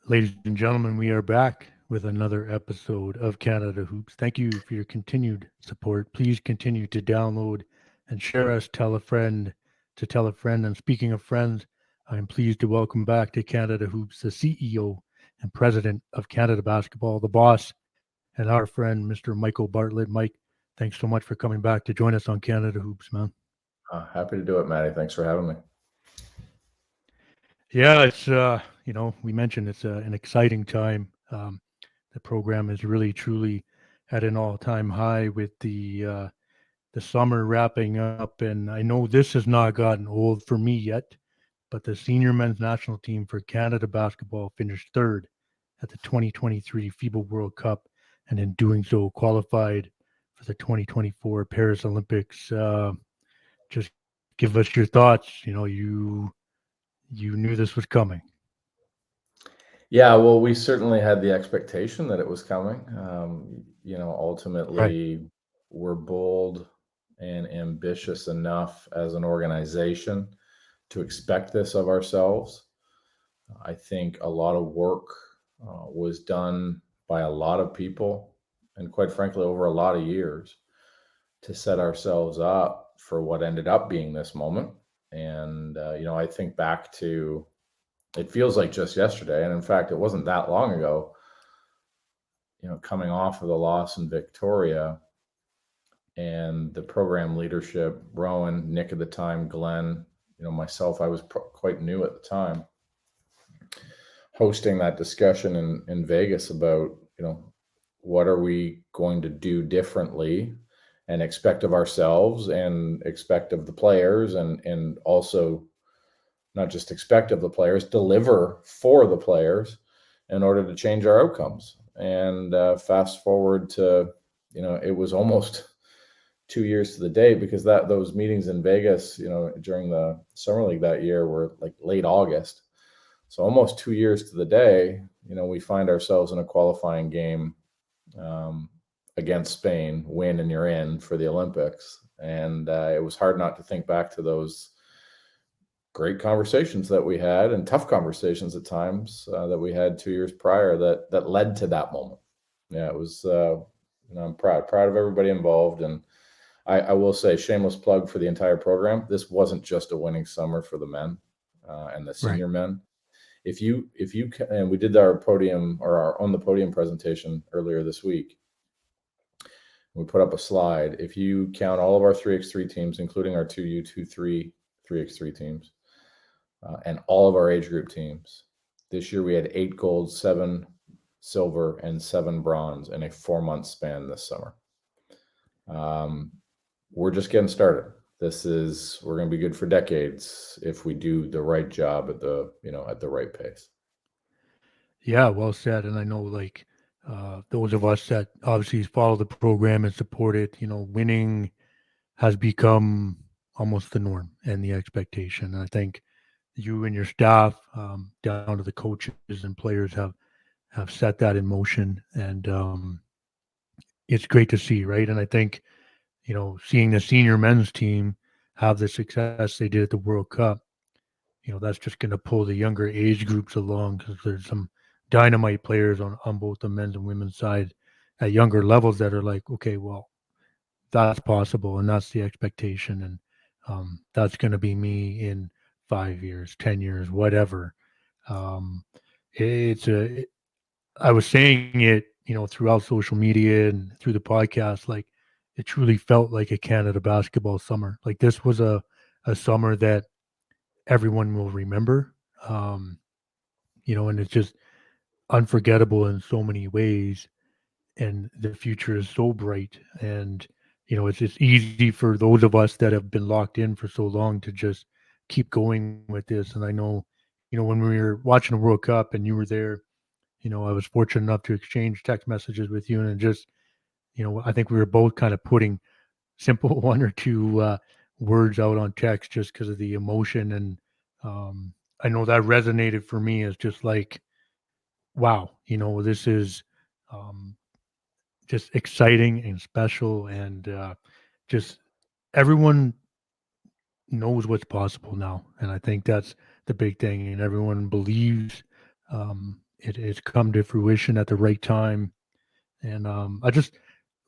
Ladies and gentlemen, we are back with another episode of Canada Hoops. Thank you for your continued support. Please continue to download and share us. Tell a friend to tell a friend. And speaking of friends, I am pleased to welcome back to Canada Hoops the CEO and president of Canada Basketball, the boss, and our friend, Mr. Michael Bartlett. Mike, thanks so much for coming back to join us on Canada Hoops, man. Happy to do it, Matty. Thanks for having me. Yeah, it's we mentioned it's an exciting time. The program is really truly at an all-time high with the summer wrapping up, and I know this has not gotten old for me yet, but the senior men's national team for Canada basketball finished third at the 2023 FIBA World Cup, and in doing so qualified for the 2024 Paris Olympics. Just give us your thoughts. You knew this was coming. Yeah, well, we certainly had the expectation that it was coming. Right. Ultimately, we're bold and ambitious enough as an organization to expect this of ourselves. I think a lot of work was done by a lot of people, and quite frankly, over a lot of years to set ourselves up for what ended up being this moment. And, I think back to it feels like just yesterday. And in fact, it wasn't that long ago, coming off of the loss in Victoria and the program leadership, Rowan, Nick at the time, Glenn, myself, I was quite new at the time, hosting that discussion in Vegas about, what are we going to do differently and expect of ourselves and expect of the players and also not just expect of the players, deliver for the players in order to change our outcomes. And fast forward to, it was almost 2 years to the day because those meetings in Vegas, during the summer league that year were like late August. So almost 2 years to the day, we find ourselves in a qualifying game against Spain, win and you're in for the Olympics. And it was hard not to think back to those great conversations that we had and tough conversations at times that we had 2 years prior that led to that moment. Yeah, it was, I'm proud of everybody involved. And I will say, shameless plug for the entire program. This wasn't just a winning summer for the men and the Right. senior men. If you and we did our podium or our on the podium presentation earlier this week, we put up a slide. If you count all of our 3x3 teams, including our 2U23 3x3 teams, and all of our age group teams. This year we had 8 gold, 7 silver, and 7 bronze in a 4-month span this summer. We're just getting started. We're going to be good for decades if we do the right job at the right pace. Yeah, well said. And I know, like, those of us that obviously follow the program and support it, winning has become almost the norm and the expectation. And I think you and your staff, down to the coaches and players, have set that in motion, and it's great to see, right? And I think seeing the senior men's team have the success they did at the World Cup, that's just going to pull the younger age groups along because there's some dynamite players on both the men's and women's side at younger levels that are like, okay, well, that's possible and that's the expectation, and that's going to be me in 5 years, 10 years, whatever. Um, it's a. I was saying it, throughout social media and through the podcast, like it truly felt like a Canada basketball summer. Like this was a summer that everyone will remember. Um, and it's just unforgettable in so many ways. And the future is so bright. And, it's just easy for those of us that have been locked in for so long to just keep going with this. And I know, when we were watching the World Cup and you were there, I was fortunate enough to exchange text messages with you, and just, I think we were both kind of putting simple one or two words out on text just because of the emotion. And I know that resonated for me as just like, wow, this is um, just exciting and special. And just everyone knows what's possible now. And I think that's the big thing. And everyone believes it's come to fruition at the right time. And I just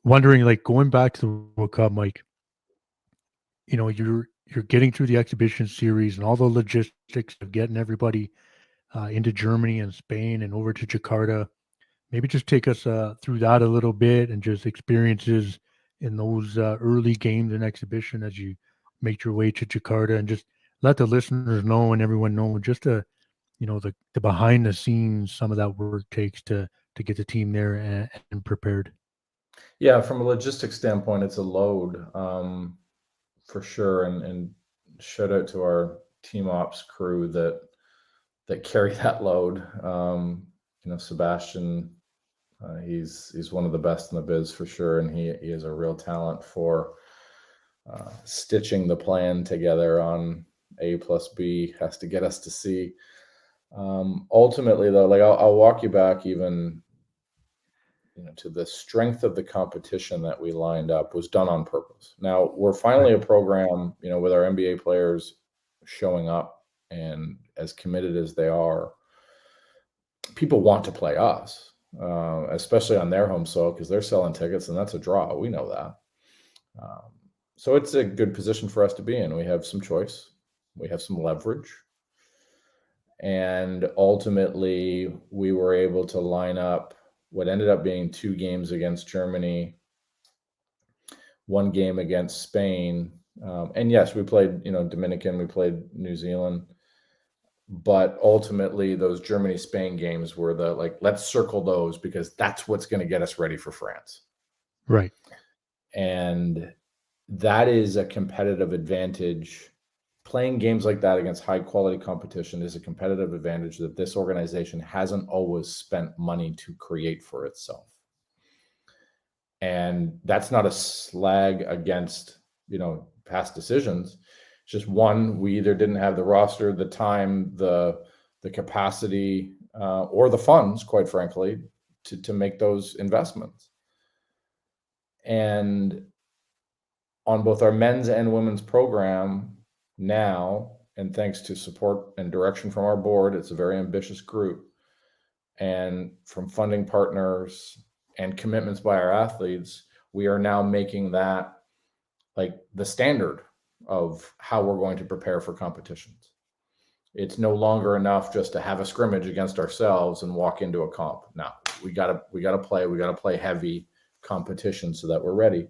wondering, like going back to the World Cup, Mike, you're getting through the exhibition series and all the logistics of getting everybody into Germany and Spain and over to Jakarta. Maybe just take us through that a little bit and just experiences in those early games and exhibition as you make your way to Jakarta, and just let the listeners know and everyone know just the behind the scenes, some of that work takes to get the team there and prepared. Yeah, from a logistics standpoint, it's a load, for sure. And shout out to our team ops crew that carry that load. Sebastian, he's one of the best in the biz for sure, and he is a real talent for stitching the plan together on A plus B has to get us to C. Ultimately, though, like I'll walk you back even to the strength of the competition that we lined up was done on purpose. Now we're finally a program, with our NBA players showing up and as committed as they are. People want to play us, especially on their home soil, because they're selling tickets and that's a draw. We know that. So it's a good position for us to be in. We have some choice. We have some leverage. And ultimately, we were able to line up what ended up being 2 games against Germany, 1 game against Spain. And yes, we played, Dominican, we played New Zealand. But ultimately, those Germany-Spain games were let's circle those because that's what's going to get us ready for France. Right. And that is a competitive advantage. Playing games like that against high quality competition is a competitive advantage that this organization hasn't always spent money to create for itself. And that's not a slag against, past decisions. It's just one, we either didn't have the roster, the time, the capacity, or the funds, quite frankly, to make those investments. And on both our men's and women's program now, and thanks to support and direction from our board, it's a very ambitious group, and from funding partners and commitments by our athletes, we are now making that like the standard of how we're going to prepare for competitions. It's no longer enough just to have a scrimmage against ourselves and walk into a comp. Now we gotta play heavy competition so that we're ready.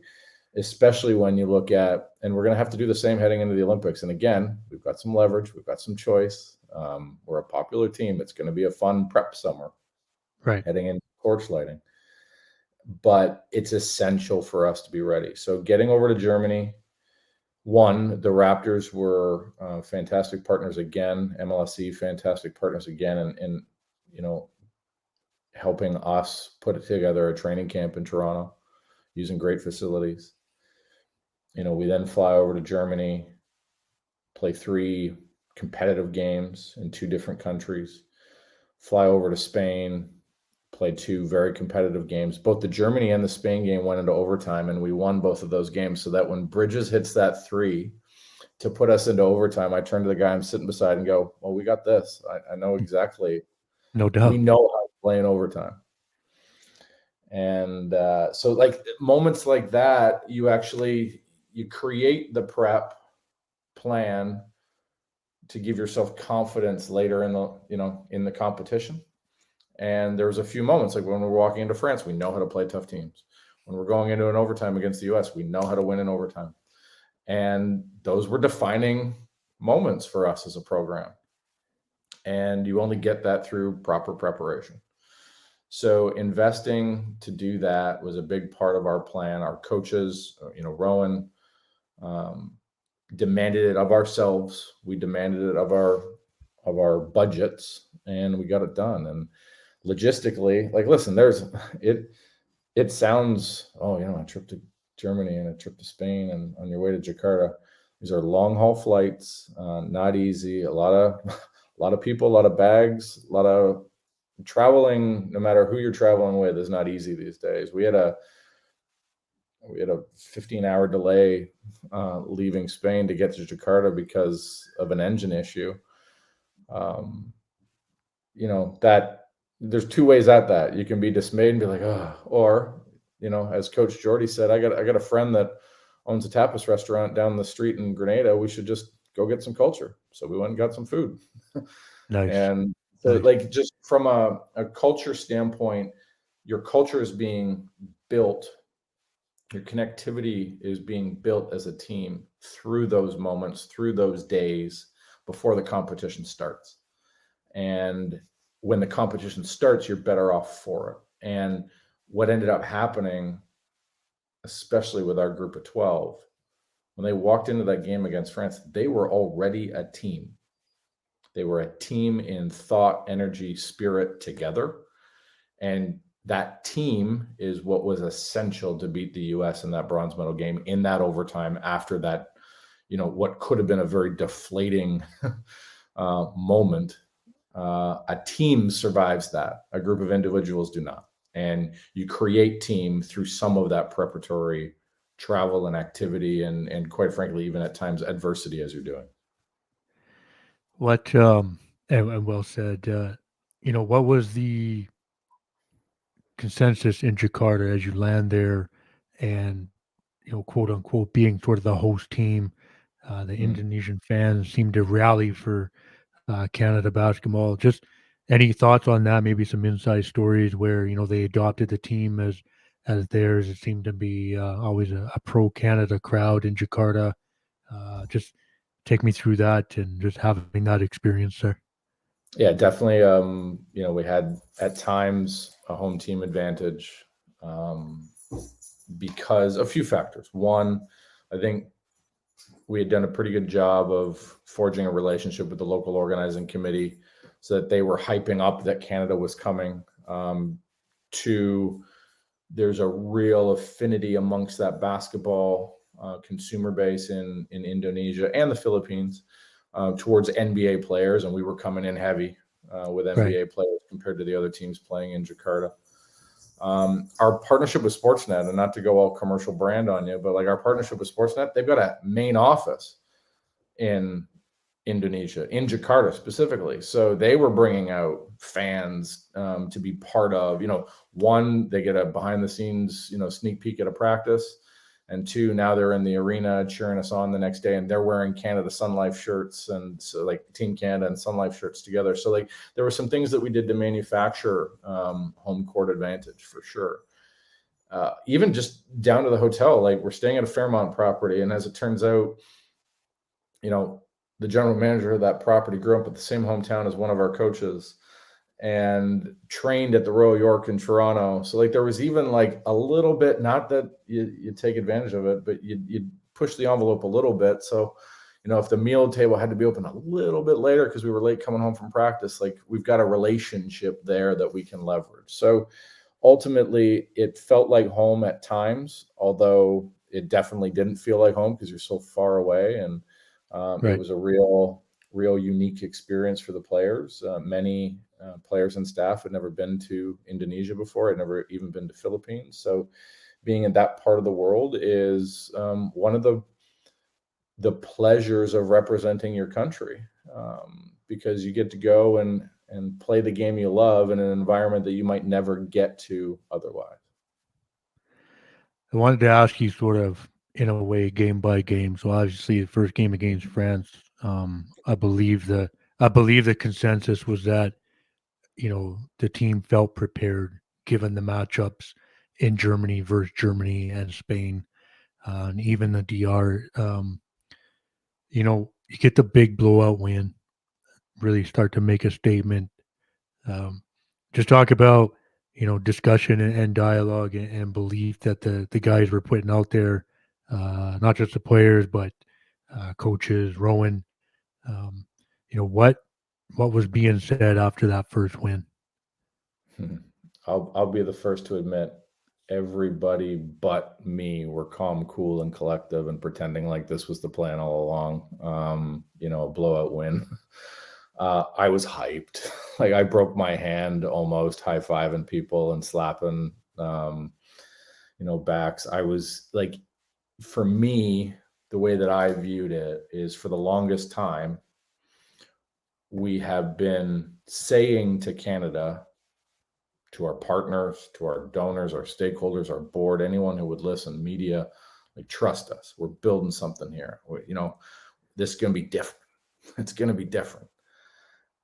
Especially when you look at, and we're going to have to do the same heading into the Olympics. And again, we've got some leverage, we've got some choice. We're a popular team. It's going to be a fun prep summer, Right. heading into torch lighting. But it's essential for us to be ready. So getting over to Germany, one, the Raptors were fantastic partners again. MLSE, fantastic partners again, and helping us put together a training camp in Toronto using great facilities. We then fly over to Germany, play 3 competitive games in 2 different countries, fly over to Spain, play 2 very competitive games. Both the Germany and the Spain game went into overtime, and we won both of those games, so that when Bridges hits that 3 to put us into overtime, I turn to the guy I'm sitting beside and go, well, we got this. I know exactly. No doubt. We know how to play in overtime. And so moments like that, you create the prep plan to give yourself confidence later in the competition. And there was a few moments like when we're walking into France, we know how to play tough teams. When we're going into an overtime against the US, we know how to win in overtime. And those were defining moments for us as a program. And you only get that through proper preparation. So investing to do that was a big part of our plan. Our coaches, Rowan, demanded it of ourselves. We demanded it of our budgets, and we got it done. And logistically, listen, it sounds, a trip to Germany and a trip to Spain and on your way to Jakarta. These are long haul flights, not easy. A lot of people, a lot of bags, a lot of traveling. No matter who you're traveling with, is not easy these days. We had a 15-hour delay leaving Spain to get to Jakarta because of an engine issue. That there's two ways at that. You can be dismayed and be like, oh, or, you know, as Coach Jordi said, I got a friend that owns a tapas restaurant down the street in Grenada. We should just go get some culture. So we went and got some food. Nice. And so, Nice. like, just from a culture standpoint, your culture is being built, your connectivity is being built as a team through those moments, through those days before the competition starts. And when the competition starts, you're better off for it. And what ended up happening, especially with our group of 12, when they walked into that game against France, they were already a team. They were a team in thought, energy, spirit together. And that team is what was essential to beat the US in that bronze medal game in that overtime after that, you know, what could have been a very deflating moment. A team survives that. A group of individuals do not. And you create team through some of that preparatory travel and activity and quite frankly, even at times adversity as you're doing. What and well said. What was the consensus in Jakarta as you land there, and quote unquote, being sort of the host team? The Mm. Indonesian fans seem to rally for Canada basketball. Just any thoughts on that? Maybe some inside stories where they adopted the team as theirs. It seemed to be always a pro Canada crowd in Jakarta. Just take me through that and just having that experience there. Yeah, definitely. We had at times a home team advantage because a few factors. One, I think we had done a pretty good job of forging a relationship with the local organizing committee so that they were hyping up that Canada was coming. Two, there's a real affinity amongst that basketball consumer base in Indonesia and the Philippines towards NBA players, and we were coming in heavy with Right. NBA players compared to the other teams playing in Jakarta. Our partnership with Sportsnet, and not to go all commercial brand on you, but like our partnership with Sportsnet, they've got a main office in Indonesia, in Jakarta specifically. So they were bringing out fans to be part of, one, they get a behind the scenes, sneak peek at a practice. And two, now they're in the arena cheering us on the next day, and they're wearing Canada Sun Life shirts, and so like Team Canada and Sun Life shirts together. So like there were some things that we did to manufacture home court advantage for sure. Even just down to the hotel, like we're staying at a Fairmont property, and as it turns out, the general manager of that property grew up at the same hometown as one of our coaches and trained at the Royal York in Toronto. So like there was even like a little bit, not that you take advantage of it, but you'd push the envelope a little bit. So, if the meal table had to be open a little bit later because we were late coming home from practice, like we've got a relationship there that we can leverage. So ultimately it felt like home at times, although it definitely didn't feel like home because you're so far away. And it Right. was a real unique experience for the players. Many players and staff had never been to Indonesia before, had never even been to Philippines. So being in that part of the world is one of the pleasures of representing your country, because you get to go and play the game you love in an environment that you might never get to otherwise. I wanted to ask you sort of in a way game by game. So obviously the first game against France, I believe the consensus was that the team felt prepared given the matchups in Germany versus Germany and Spain, and even the DR. You get the big blowout win, really start to make a statement. Um, just talk about discussion and dialogue and belief that the guys were putting out there, not just the players but coaches, Rowan. Um, what was being said after that first win? I'll be the first to admit everybody but me were calm, cool, and collective and pretending like this was the plan all along. A blowout win. I was hyped. Like I broke my hand almost high-fiving people and slapping backs. I was like, for me, the way that I viewed it is for the longest time, we have been saying to Canada, to our partners, to our donors, our stakeholders, our board, anyone who would listen, media, like, trust us. We're building something here. This is going to be different. It's going to be different.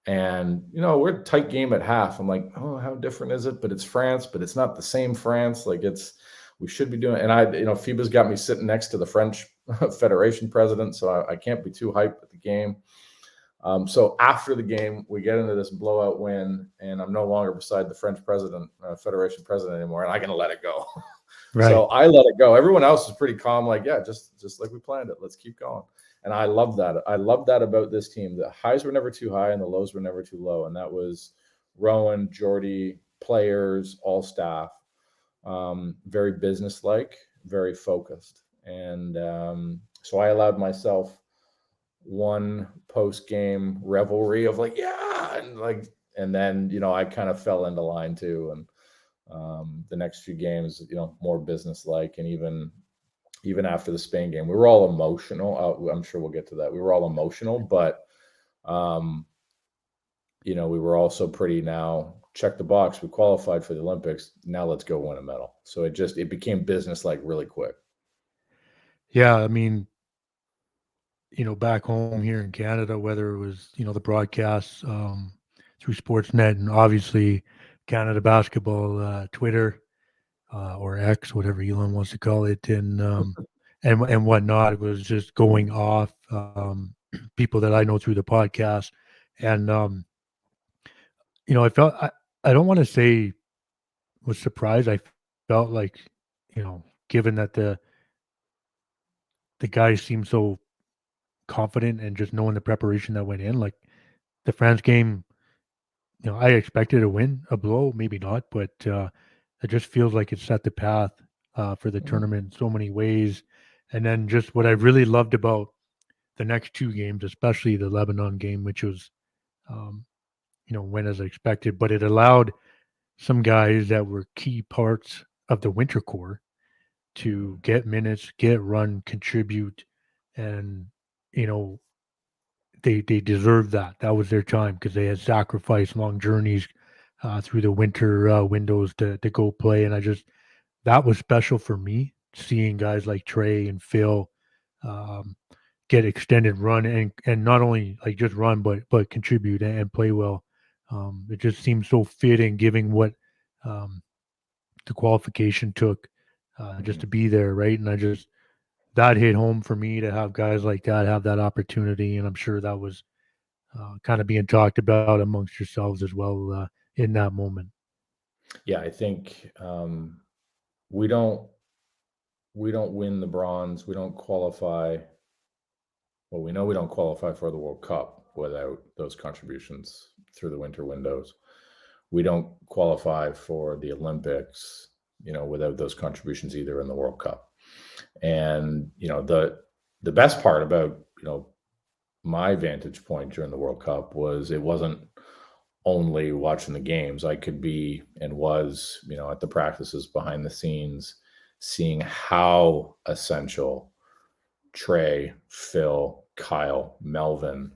And, we're a tight game at half. I'm like, oh, how different is it? But it's France, but it's not the same France. Like, we should be doing it. And FIBA's got me sitting next to the French Federation president, so I can't be too hyped at the game. So after the game, we get into this blowout win, and I'm no longer beside the French Federation president anymore, and I'm going to let it go. Right. So I let it go. Everyone else is pretty calm, like, yeah, just like we planned it. Let's keep going. And I love that. I love that about this team. The highs were never too high and the lows were never too low. And that was Rowan, Jordi, players, all staff. Very businesslike, very focused. And so I allowed myself one post-game revelry of like, yeah, and then I kind of fell into line too. And the next few games, more businesslike, and even after the Spain game, we were all emotional. I'm sure we'll get to that. We were all emotional, but we were also pretty, now check the box. We qualified for the Olympics. Now let's go win a medal. So it became business-like really quick. Yeah, I mean, back home here in Canada, whether it was, the broadcasts through Sportsnet and obviously Canada Basketball, Twitter or X, whatever Elon wants to call it, and whatnot, it was just going off. People that I know through the podcast, and I felt I don't want to say was surprised. I felt like, given that the guys seemed so confident and just knowing the preparation that went in, like the France game, I expected a win, a blow, maybe not, but it just feels like it set the path for the tournament in so many ways. And then just what I really loved about the next two games, especially the Lebanon game, which was, went as expected, but it allowed some guys that were key parts of the winter core to get minutes, get run, contribute, and they deserved that. That was their time because they had sacrificed long journeys through the winter windows to go play, and that was special for me, seeing guys like Trey and Phil get extended run and not only like just run but contribute and play well. It just seems so fitting, given what the qualification took just to be there, right? And that hit home for me to have guys like that have that opportunity, and I'm sure that was kind of being talked about amongst yourselves as well in that moment. Yeah, I think we don't win the bronze. We don't qualify. Well, we know we don't qualify for the World Cup without those contributions through the winter windows. We don't qualify for the Olympics, without those contributions either in the World Cup. And, the best part about, my vantage point during the World Cup was it wasn't only watching the games. I could be and was, at the practices behind the scenes, seeing how essential Trey, Phil, Kyle, Melvin,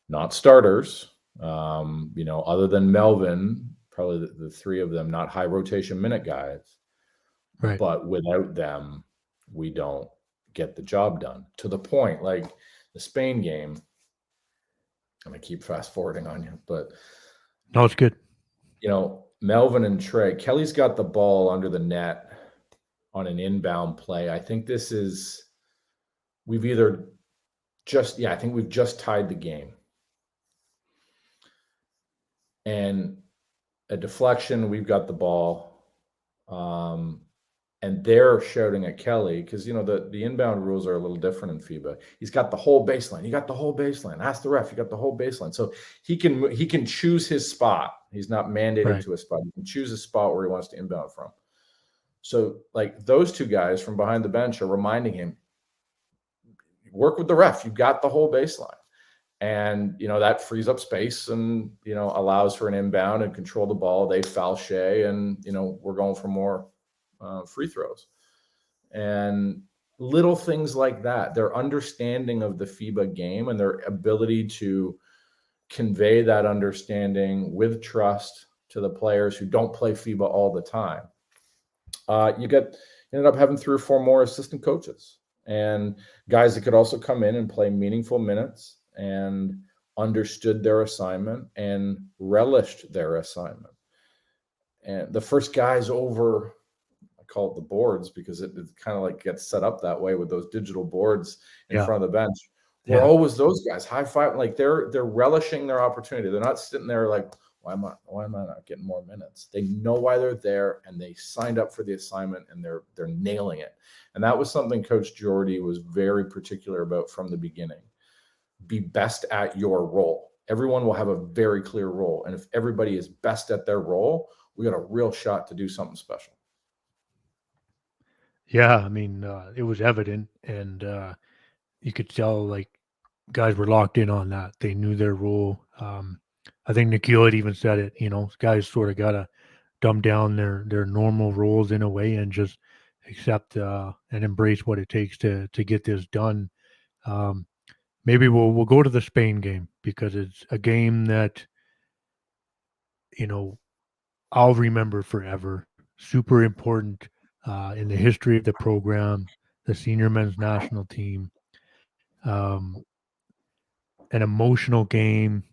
not starters, other than Melvin, probably the three of them, not high rotation minute guys, Right. But without them, we don't get the job done. To the point, like the Spain game, I'm gonna keep fast forwarding on you, but No, it's good. Melvin and Trey, Kelly's got the ball under the net on an inbound play. I think we've just tied the game. And a deflection, we've got the ball. And they're shouting at Kelly because, the inbound rules are a little different in FIBA. He's got the whole baseline. You got the whole baseline. Ask the ref. You got the whole baseline. So he can choose his spot. He's not mandated to a spot. He can choose a spot where he wants to inbound from. So, like, those two guys from behind the bench are reminding him, work with the ref. You've got the whole baseline. And, that frees up space and, allows for an inbound and control the ball. They foul Shea and, we're going for more free throws. And little things like that, their understanding of the FIBA game and their ability to convey that understanding with trust to the players who don't play FIBA all the time. You ended up having 3 or 4 more assistant coaches and guys that could also come in and play meaningful minutes and understood their assignment and relished their assignment. And the first guys over, I call it the boards because it kind of like gets set up that way with those digital boards in front of the bench. We're always those guys high five, like they're relishing their opportunity. They're not sitting there like, why am I not getting more minutes? They know why they're there and they signed up for the assignment and they're nailing it. And that was something Coach Jordi was very particular about from the beginning. Be best at your role. Everyone will have a very clear role. And if everybody is best at their role, we got a real shot to do something special. Yeah, I mean, it was evident, and you could tell like guys were locked in on that. They knew their role. I think Nikhil had even said it. Guys sort of got to dumb down their normal roles in a way and just accept and embrace what it takes to get this done. Maybe we'll go to the Spain game because it's a game that I'll remember forever. Super important in the history of the program, the senior men's national team. Um, an emotional game.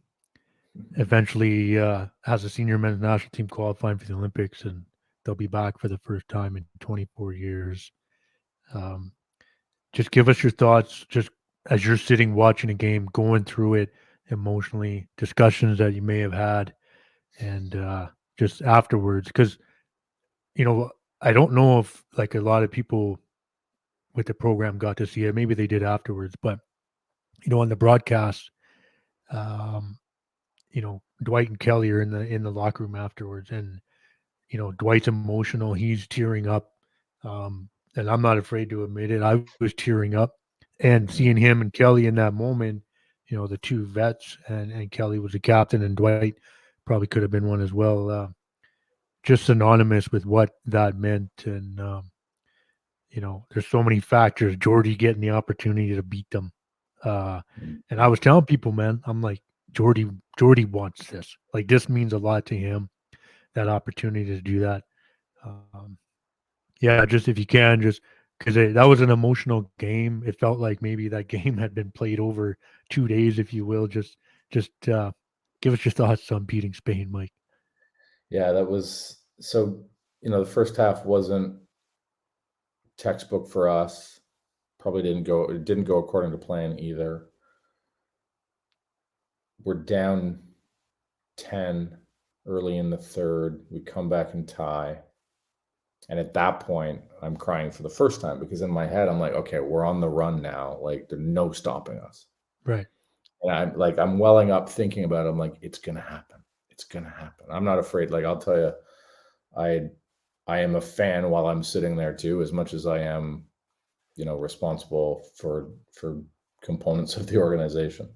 Eventually, has the senior men's national team qualifying for the Olympics, and they'll be back for the first time in 24 years. Um, just give us your thoughts, just as you're sitting watching a game, going through it emotionally, discussions that you may have had, and just afterwards, because I don't know if like a lot of people with the program got to see it. Maybe they did afterwards, but on the broadcast, um, Dwight and Kelly are in the locker room afterwards, and Dwight's emotional. He's tearing up, and I'm not afraid to admit it. I was tearing up, and seeing him and Kelly in that moment, the 2 vets, and Kelly was a captain, and Dwight probably could have been one as well. Just synonymous with what that meant, and there's so many factors. Jordi getting the opportunity to beat them, and I was telling people, man, I'm like, Jordi wants this. Like, this means a lot to him. That opportunity to do that. Yeah, just if you can, just because that was an emotional game. It felt like maybe that game had been played over 2 days, if you will. Just give us your thoughts on beating Spain, Mike. Yeah, that was so. The first half wasn't textbook for us. Probably didn't go according to plan either. We're down 10 early in the third. We come back and tie. And at that point, I'm crying for the first time because in my head, I'm like, okay, we're on the run now. Like, there's no stopping us. Right. And I'm welling up thinking about it. I'm like, it's going to happen. It's going to happen. I'm not afraid. Like, I'll tell you, I am a fan while I'm sitting there too, as much as I am, responsible for components of the organization.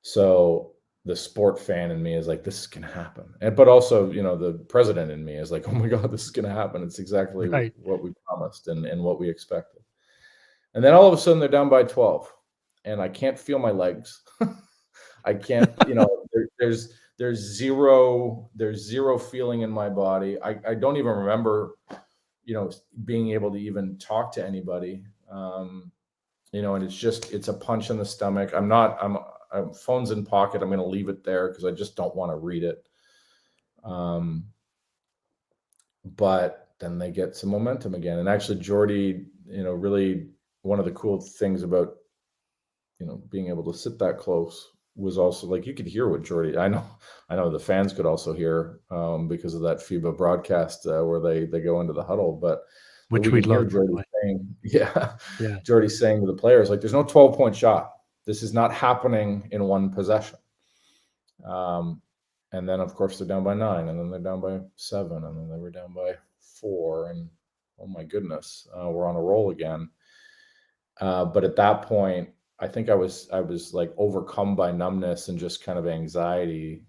So the sport fan in me is like, this is going to happen. But also, the president in me is like, oh my God, this is going to happen. It's exactly what we promised and what we expected. And then all of a sudden they're down by 12 and I can't feel my legs. I can't, there's zero feeling in my body. I don't even remember, being able to even talk to anybody. And it's a punch in the stomach. I'm phone's in pocket. I'm going to leave it there because I just don't want to read it. But then they get some momentum again. And actually Jordi, really one of the cool things about, being able to sit that close was also like, you could hear what Jordi, I know the fans could also hear because of that FIBA broadcast where they go into the huddle, but which we love. Jordi saying, Jordi saying to the players, like, there's no 12-point shot. This is not happening in one possession. And then of course they're down by 9 and then they're down by 7 and then they were down by 4 and oh my goodness, we're on a roll again. But at that point, I think I was like overcome by numbness and just kind of anxiety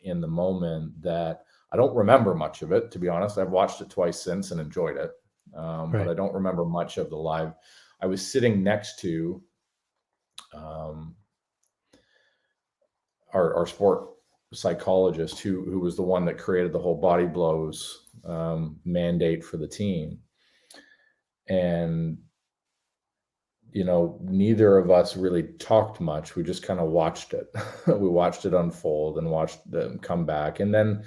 in the moment that I don't remember much of it, to be honest. I've watched it twice since and enjoyed it. But I don't remember much of the live. I was sitting next to our sport psychologist who was the one that created the whole body blows mandate for the team. And, neither of us really talked much. We just kind of watched it. We watched it unfold and watched them come back. And then,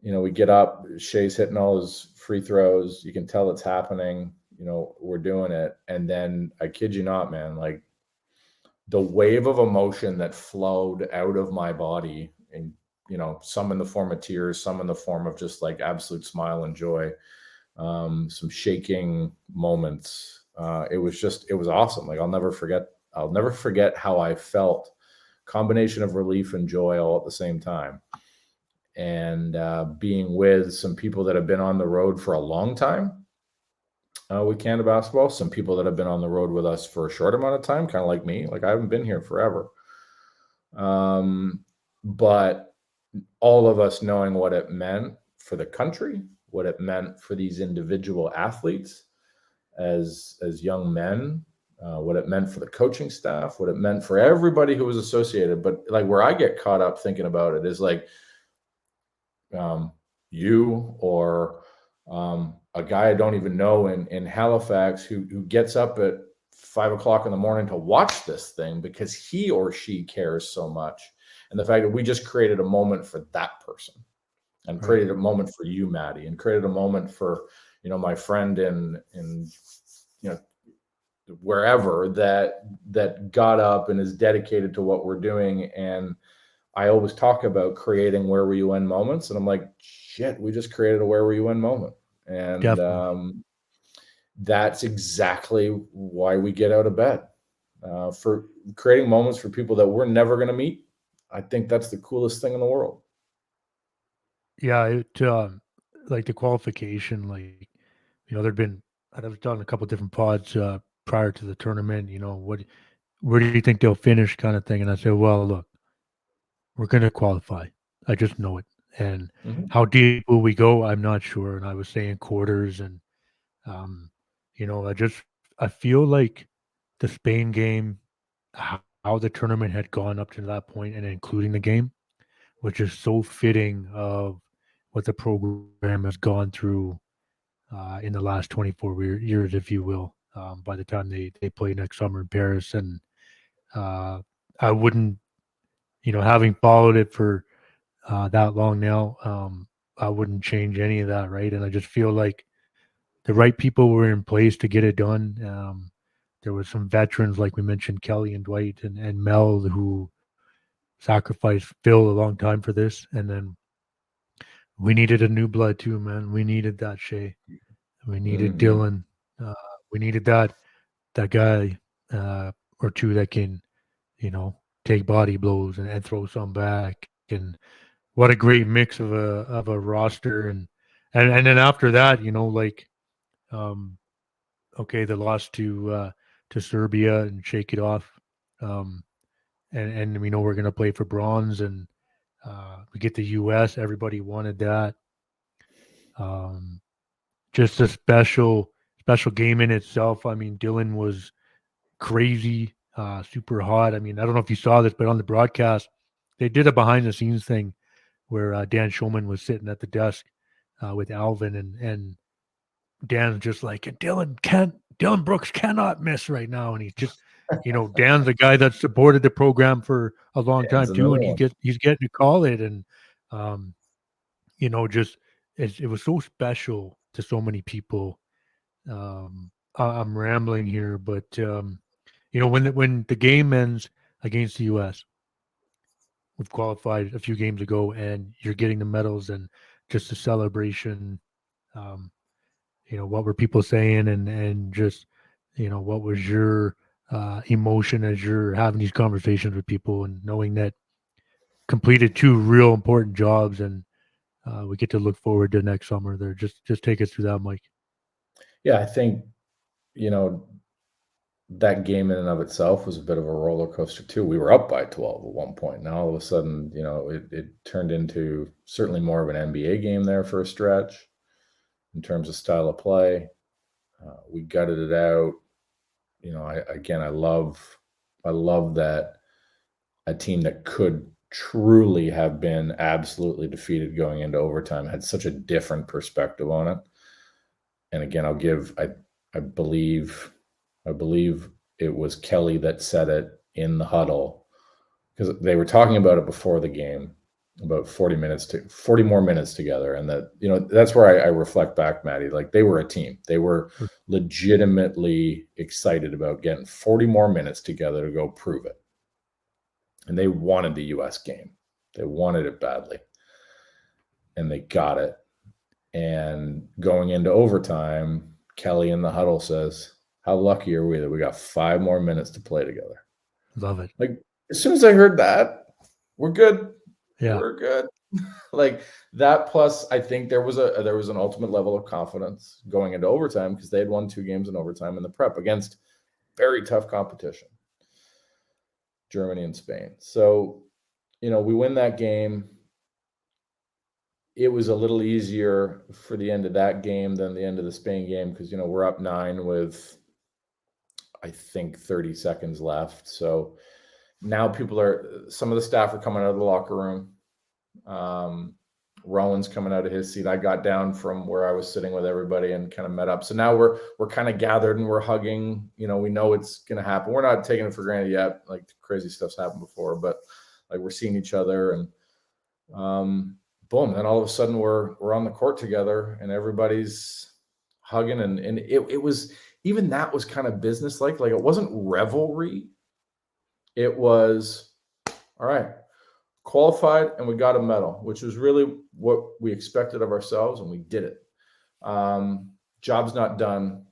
we get up, Shea's hitting all his free throws. You can tell it's happening. We're doing it. And then I kid you not, man, like the wave of emotion that flowed out of my body, and, some in the form of tears, some in the form of just like absolute smile and joy, some shaking moments. It was awesome. Like I'll never forget how I felt. Combination of relief and joy all at the same time. And being with some people that have been on the road for a long time with Canada basketball, some people that have been on the road with us for a short amount of time, kind of like me. Like I haven't been here forever. But all of us knowing what it meant for the country, what it meant for these individual athletes as young men, what it meant for the coaching staff, what it meant for everybody who was associated. But like where I get caught up thinking about it is like you or a guy I don't even know in Halifax who gets up at 5 o'clock in the morning to watch this thing because he or she cares so much. And the fact that we just created a moment for that person and created a moment for you, Matty, and created a moment for, my friend in wherever that got up and is dedicated to what we're doing. And I always talk about creating where were you when moments. And I'm like, shit, we just created a where were you when moment. And that's exactly why we get out of bed, for creating moments for people that we're never going to meet. I think that's the coolest thing in the world. Yeah, like the qualification, like, there'd been, I've done a couple different pods prior to the tournament, where do you think they'll finish kind of thing? And I said, well, look, we're going to qualify. I just know it. And how deep will we go? I'm not sure. And I was saying quarters. And, I feel like the Spain game, how the tournament had gone up to that point and including the game, which is so fitting of what the program has gone through in the last 24 years, if you will, by the time they play next summer in Paris. And I wouldn't, having followed it for that long now, I wouldn't change any of that, right? And I just feel like the right people were in place to get it done. There were some veterans, like we mentioned, Kelly and Dwight and Mel, who sacrificed Phil a long time for this. And then we needed a new blood too, man. We needed that Shea. We needed Dylan. We needed that guy or two that can, take body blows and throw some back. And what a great mix of a roster. And then after that, okay, the loss to Serbia and shake it off. And we know we're gonna play for bronze, and we get the US. Everybody wanted that. Just a special game in itself. I mean, Dylan was crazy, super hot. I mean, I don't know if you saw this, but on the broadcast, they did a behind the scenes thing where Dan Shulman was sitting at the desk with Alvin, and Dan's just like, Dylan Brooks cannot miss right now, and he's just, Dan's the guy that supported the program for a long time too, and he's getting to call it, and just it was so special to so many people. I'm rambling here, but when the game ends against the U.S., we've qualified a few games ago, and you're getting the medals and just a celebration. What were people saying, and just, what was your emotion as you're having these conversations with people and knowing that completed two real important jobs, and we get to look forward to next summer there. Just take us through that, Mike. Yeah, I think, that game in and of itself was a bit of a roller coaster too. We were up by 12 at one point. Now all of a sudden, it turned into certainly more of an NBA game there for a stretch in terms of style of play. We gutted it out. I love that a team that could truly have been absolutely defeated going into overtime had such a different perspective on it. And again, I believe it was Kelly that said it in the huddle, because they were talking about it before the game, about 40 more minutes together. And that, that's where I reflect back, Matty, like they were a team. They were legitimately excited about getting 40 more minutes together to go prove it. And they wanted the US game. They wanted it badly. And they got it. And going into overtime, Kelly in the huddle says, "How lucky are we that we got 5 more minutes to play together?" Love it. Like, as soon as I heard that, we're good. Yeah. We're good. Like that, plus I think there was an ultimate level of confidence going into overtime, because they had won 2 games in overtime in the prep against very tough competition, Germany and Spain. So, we win that game. It was a little easier for the end of that game than the end of the Spain game, because, we're up 9 with, I think, 30 seconds left. So now some of the staff are coming out of the locker room. Rowan's coming out of his seat. I got down from where I was sitting with everybody and kind of met up. So now we're kind of gathered and we're hugging. We know it's going to happen. We're not taking it for granted yet. Like, crazy stuff's happened before, but like, we're seeing each other, and boom. Then all of a sudden we're on the court together and everybody's hugging. And it was, even that was kind of business-like. Like, it wasn't revelry. It was, all right, qualified and we got a medal, which was really what we expected of ourselves, and we did it. Job's not done.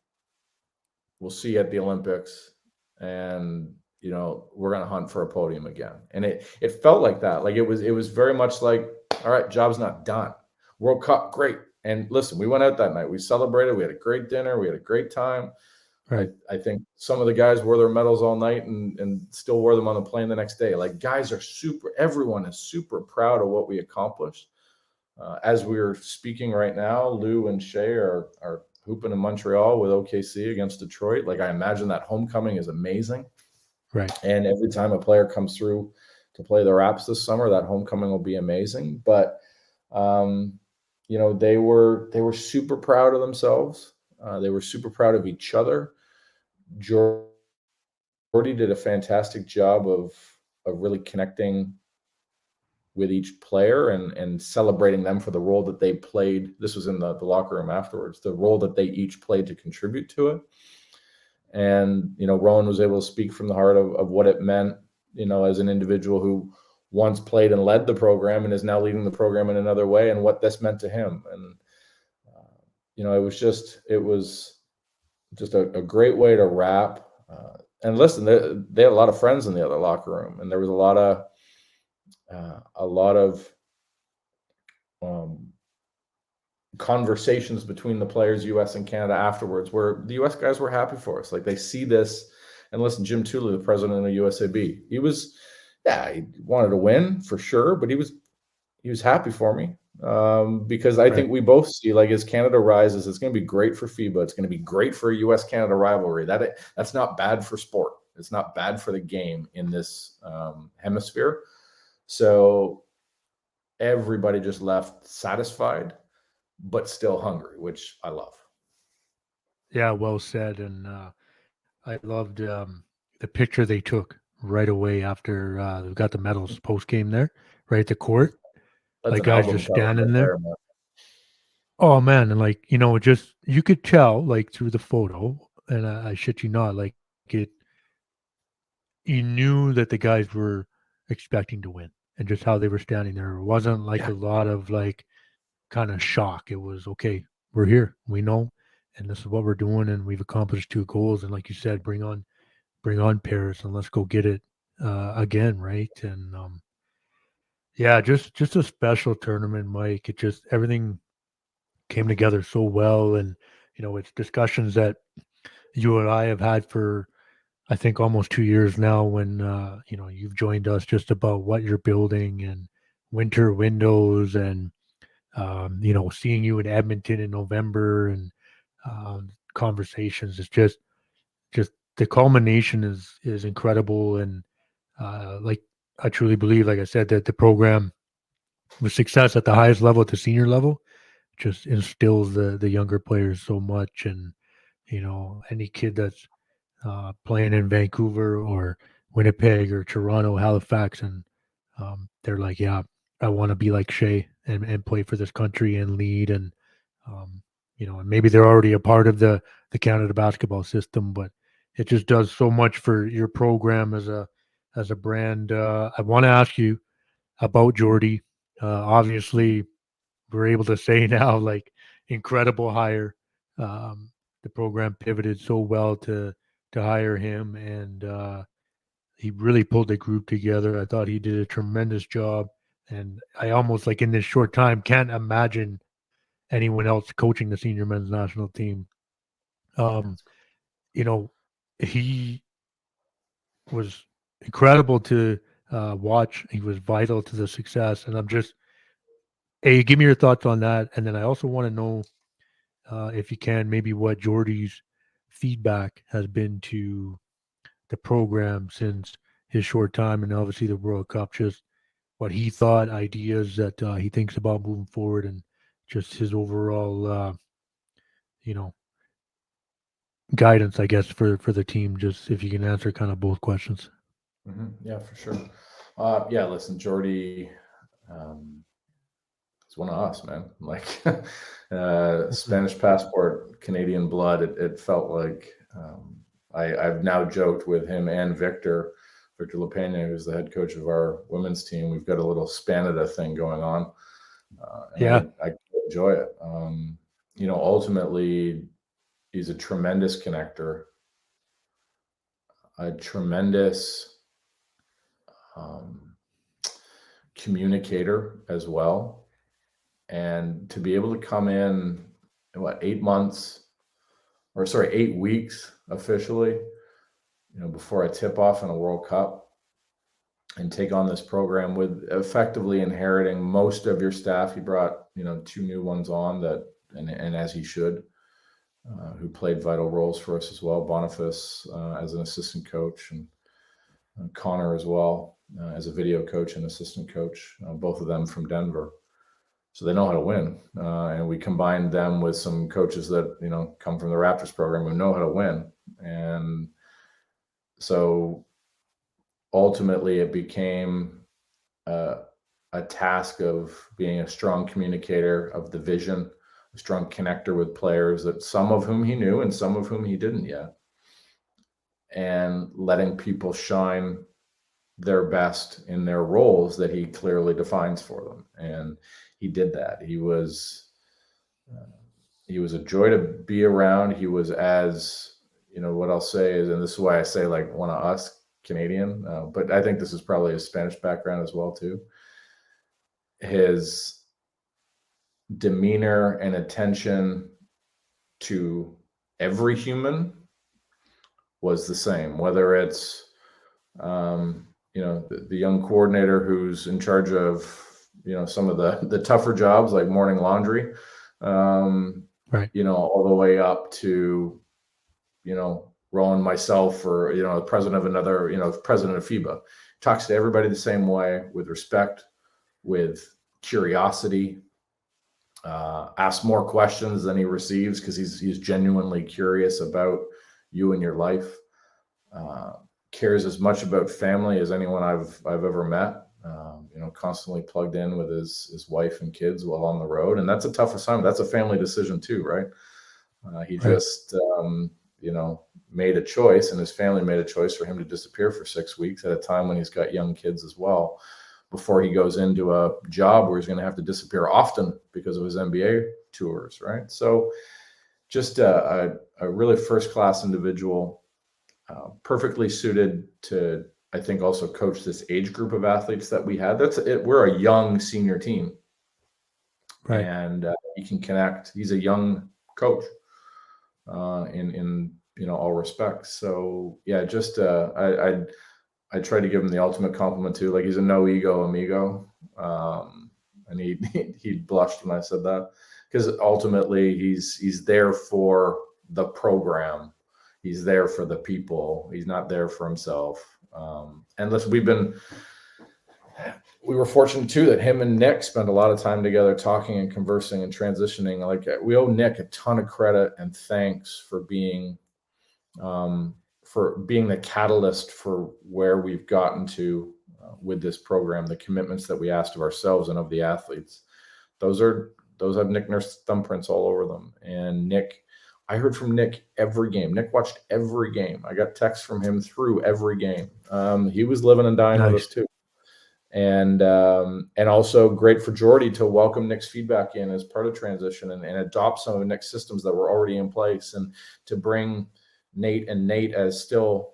We'll see you at the Olympics, and we're going to hunt for a podium again. And it felt like that. Like, it was very much like, all right, job's not done. World Cup, great. And listen, we went out that night. We celebrated. We had a great dinner. We had a great time. Right. I think some of the guys wore their medals all night and still wore them on the plane the next day. Like, everyone is super proud of what we accomplished. As we're speaking right now, Lou and Shea are hooping in Montreal with OKC against Detroit. Like, I imagine that homecoming is amazing. Right. And every time a player comes through to play the Raps this summer, that homecoming will be amazing. But, they were super proud of themselves. They were super proud of each other. Jordi did a fantastic job of really connecting with each player and celebrating them for the role that they played. This was in the locker room afterwards, the role that they each played to contribute to it. And, Rowan was able to speak from the heart of what it meant, as an individual who once played and led the program and is now leading the program in another way, and what this meant to him. And, it was just a great way to wrap. And listen, they had a lot of friends in the other locker room, and there was a lot of conversations between the players, U.S. and Canada, afterwards, where the U.S. guys were happy for us. Like, they see this. And listen, Jim Tully, the president of USAB, he wanted to win for sure, but he was happy for me. Because I think we both see, like, as Canada rises, it's going to be great for FIBA. It's going to be great for a U.S.-Canada rivalry. That's not bad for sport. It's not bad for the game in this hemisphere. So everybody just left satisfied, but still hungry, which I love. Yeah, well said. And I loved the picture they took right away after they got the medals post-game there, right at the court. That's like, an guys album just cover standing right there. man. Oh, man. And, like, just you could tell, like, through the photo, and I shit you not, like, you knew that the guys were expecting to win, and just how they were standing there. It wasn't like a lot of, like, kind of shock. It was, okay, we're here. We know, and this is what we're doing, and we've accomplished 2 goals. And like you said, bring on Paris, and let's go get it again, right? And yeah, just a special tournament, Mike. It just, everything came together so well. And it's discussions that you and I have had for, I think, almost 2 years now, when you've joined us, just about what you're building and winter windows, and seeing you in Edmonton in November, and conversations. It's just the culmination is incredible. And like I truly believe, like I said, that the program with success at the highest level, at the senior level, just instills the younger players so much. And any kid that's playing in Vancouver or Winnipeg or Toronto, Halifax, and they're like, yeah, I want to be like Shea and play for this country and lead. And and maybe they're already a part of the Canada basketball system, but it just does so much for your program as a brand. I want to ask you about Jordi. Obviously, we're able to say now, like, incredible hire. Um, the program pivoted so well to hire him, and he really pulled the group together. I thought he did a tremendous job, and I almost, like, in this short time, can't imagine anyone else coaching the senior men's national team. Um, you know, he was incredible to watch. He was vital to the success, and I'm just, hey, give me your thoughts on that, and then I also want to know, if you can, maybe what Jordy's feedback has been to the program since his short time, and obviously the World Cup. Just what he thought, ideas that he thinks about moving forward, and just his overall, you know, guidance, I guess, for the team. Just if you can answer kind of both questions. Yeah, for sure. Yeah, listen, Jordi, it's one of us, man. Like Spanish passport, Canadian blood. It felt like I've now joked with him and Victor LaPena, who's the head coach of our women's team. We've got a little Spanida thing going on, and Yeah, I enjoy it. Ultimately, he's a tremendous connector, a tremendous communicator as well. And to be able to come in, 8 weeks officially, before a tip off in a World Cup, and take on this program with effectively inheriting most of your staff. He brought, 2 new ones on and as he should, who played vital roles for us as well. Boniface as an assistant coach, and Connor as well as a video coach and assistant coach, both of them from Denver. So they know how to win. And we combined them with some coaches that, come from the Raptors program who know how to win. And so ultimately it became a task of being a strong communicator of the vision, a strong connector with players, that some of whom he knew and some of whom he didn't yet, and letting people shine their best in their roles that he clearly defines for them. And he did that. He was a joy to be around. He was, as what I'll say is, and this is why I say, like, one of us, Canadian, but I think this is probably his Spanish background as well too. His demeanor and attention to every human was the same, whether it's the young coordinator who's in charge of some of the tougher jobs like morning laundry, right. All the way up to Rowan, myself, or the president of another, president of FIBA. Talks to everybody the same way, with respect, with curiosity, asks more questions than he receives, because he's genuinely curious about you and your life. Cares as much about family as anyone I've ever met. Constantly plugged in with his wife and kids while on the road, and that's a tough assignment. That's a family decision too, right? He just made a choice, and his family made a choice for him to disappear for 6 weeks at a time when he's got young kids as well, before he goes into a job where he's going to have to disappear often because of his NBA tours, right? So just a really first-class individual, perfectly suited to, I think, also coach this age group of athletes that we had. We're a young senior team, Right. and he can connect. He's a young coach in all respects. So yeah, just I tried to give him the ultimate compliment too. Like, he's a no ego amigo, and he blushed when I said that, because ultimately he's there for the program. He's there for the people. He's not there for himself. And listen, we've been we were fortunate too that him and Nick spent a lot of time together talking and conversing and transitioning. Like, we owe Nick a ton of credit and thanks for being the catalyst for where we've gotten to with this program, the commitments that we asked of ourselves and of the athletes. Those have Nick Nurse thumbprints all over them. And Nick, I heard from Nick every game. Nick watched every game. I got texts from him through every game. He was living and dying with us too. And also great for Jordi to welcome Nick's feedback in as part of transition and adopt some of Nick's systems that were already in place, and to bring Nate as still,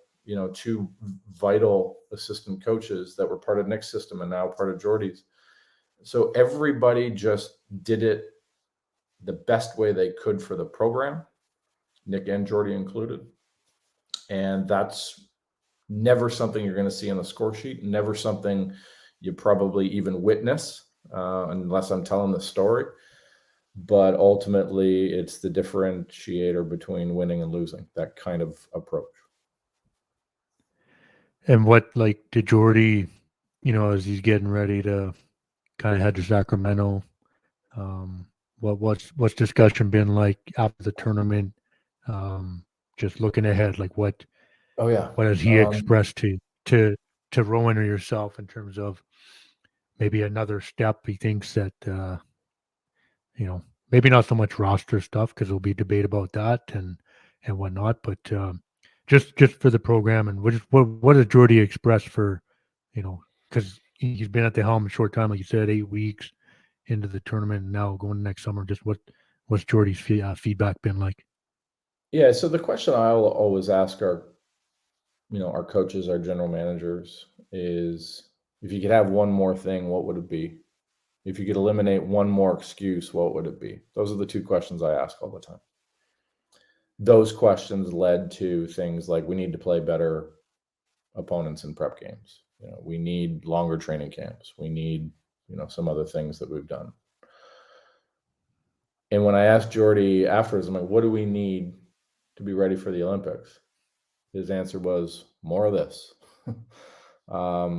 two vital assistant coaches that were part of Nick's system and now part of Jordi's. So everybody just did it the best way they could for the program, Nick and Jordi included. And that's never something you're going to see on the score sheet, never something you probably even witness unless I'm telling the story. But ultimately, it's the differentiator between winning and losing, that kind of approach. And what, did Jordi, as he's getting ready to kind of head to Sacramento, what's discussion been like after the tournament? Just looking ahead, what has he expressed to Rowan or yourself in terms of maybe another step he thinks that maybe not so much roster stuff, because there'll be debate about that and whatnot, but just for the program, and what has Jordi expressed for, because he's been at the helm a short time, like you said, 8 weeks into the tournament, and now going next summer. Just what's Jordi's feedback been like? Yeah, so the question I'll always ask our coaches, our general managers, is, if you could have one more thing, what would it be? If you could eliminate one more excuse, what would it be? Those are the two questions I ask all the time. Those questions led to things like, we need to play better opponents in prep games. We need longer training camps. We need, some other things that we've done. And when I asked Jordi afterwards, I'm like, what do we need to be ready for the Olympics? His answer was, more of this.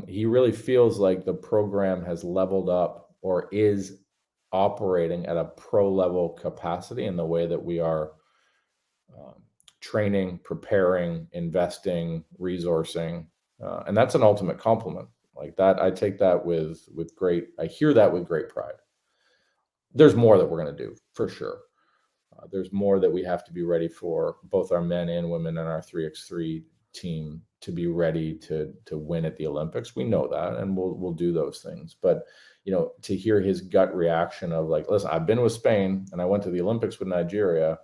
He really feels like the program has leveled up, or is operating at a pro level capacity in the way that we are training, preparing, investing, resourcing. And that's an ultimate compliment. Like that, I take that with I hear that with great pride. There's more that we're going to do, for sure. There's more that we have to be ready for, both our men and women and our 3x3 team, to be ready to win at the Olympics. We know that, and we'll do those things. But, to hear his gut reaction of like, listen, I've been with Spain and I went to the Olympics with Nigeria,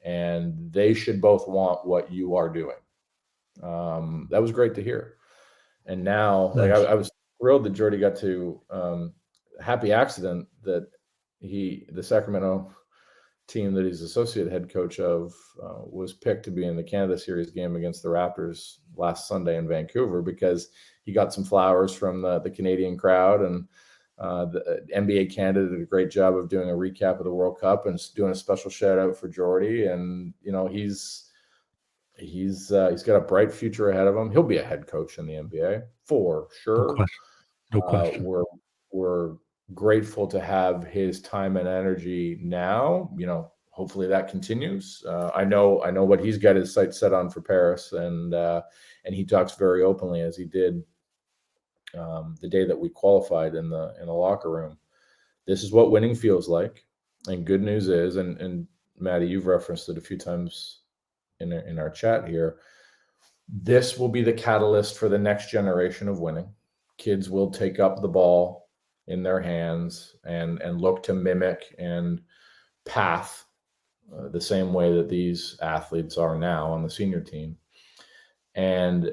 and they should both want what you are doing. That was great to hear. And now, Nice. I was thrilled that Jordi got to, happy accident that the Sacramento team that he's associate head coach of was picked to be in the Canada Series game against the Raptors last Sunday in Vancouver, because he got some flowers from the Canadian crowd, and the NBA Canada did a great job of doing a recap of the World Cup and doing a special shout out for Jordi. And he's got a bright future ahead of him. He'll be a head coach in the NBA for sure. No question. We're grateful to have his time and energy now. Hopefully that continues. I know what he's got his sights set on for Paris, and he talks very openly, as he did the day that we qualified in the locker room. This is what winning feels like. And good news is, and Matty, you've referenced it a few times in our chat here, this will be the catalyst for the next generation of winning. Kids will take up the ball in their hands and look to mimic and path the same way that these athletes are now on the senior team. And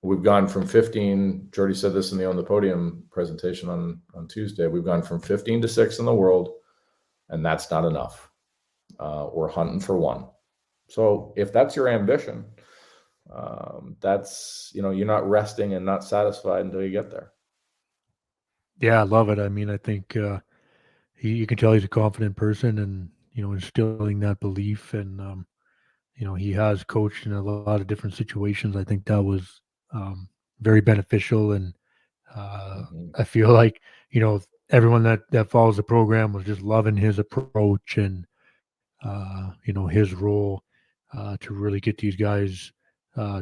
we've gone from 15, Jordi said this in the On the Podium presentation on Tuesday, we've gone from 15 to 6 in the world, and that's not enough. We're hunting for one. So if that's your ambition, that's, you're not resting and not satisfied until you get there. Yeah, I love it. I mean, I think you can tell he's a confident person, and instilling that belief, and he has coached in a lot of different situations. I think that was very beneficial, and Mhm. I feel like, everyone that follows the program was just loving his approach and, his role to really get these guys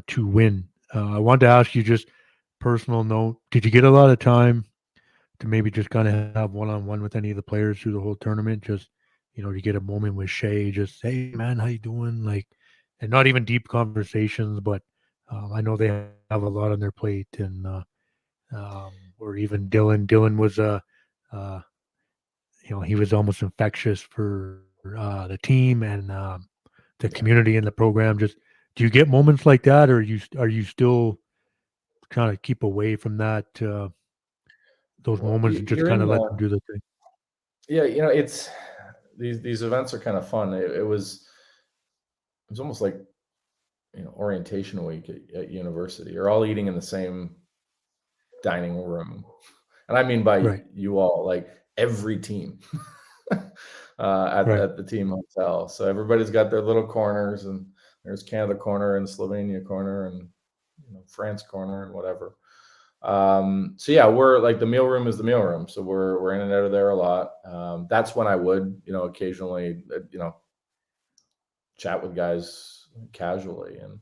to win. I wanted to ask you just personal note. Did you get a lot of time to maybe just kind of have one-on-one with any of the players through the whole tournament? Just, to get a moment with Shay, just, hey man, how you doing? Like, and not even deep conversations, but I know they have a lot on their plate, and or even Dylan. Dylan was uh, he was almost infectious for the team and the Yeah. community and the program. Just, do you get moments like that, or are you still trying to keep away from that those Well, moments and just you're kind in of let the them do the thing? yeah. It's these events are kind of fun. It was almost like orientation week at university. You're all eating in the same dining room, and I mean by Right, you all, like every team right. at the team hotel. So everybody's got their little corners, and there's Canada corner and Slovenia corner and France corner and whatever. So yeah, we're like the meal room is the meal room, so we're in and out of there a lot. That's when I would occasionally chat with guys casually, and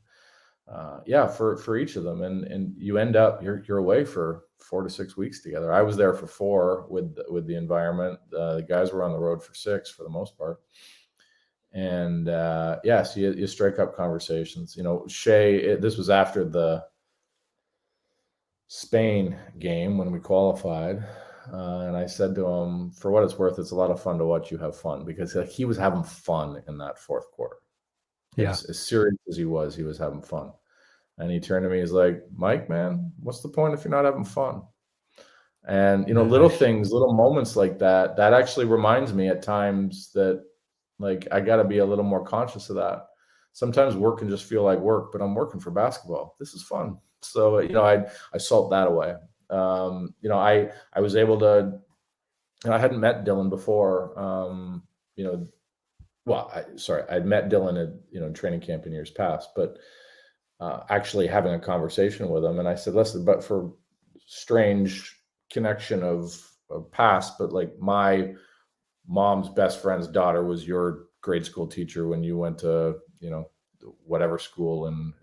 yeah, for each of them, and you end up you're away for 4 to 6 weeks together. I was there for 4 with the environment. The guys were on the road for 6 for the most part, and yeah, so you strike up conversations. Shay, this was after the Spain game when we qualified. And I said to him, for what it's worth, it's a lot of fun to watch you have fun, because like, he was having fun in that fourth quarter. Yeah, As serious as he was having fun. And he turned to me, he's like, Mike, man, what's the point if you're not having fun? And little nice. things, little moments like that, that actually reminds me at times that like I got to be a little more conscious of that. Sometimes work can just feel like work, but I'm working for basketball. This is fun. So I salt that away. I was able to. I hadn't met Dylan before. You know, well, I'd met Dylan at training camp in years past, but actually having a conversation with him, and I said, listen, but for strange connection of past, but like my mom's best friend's daughter was your grade school teacher when you went to whatever school in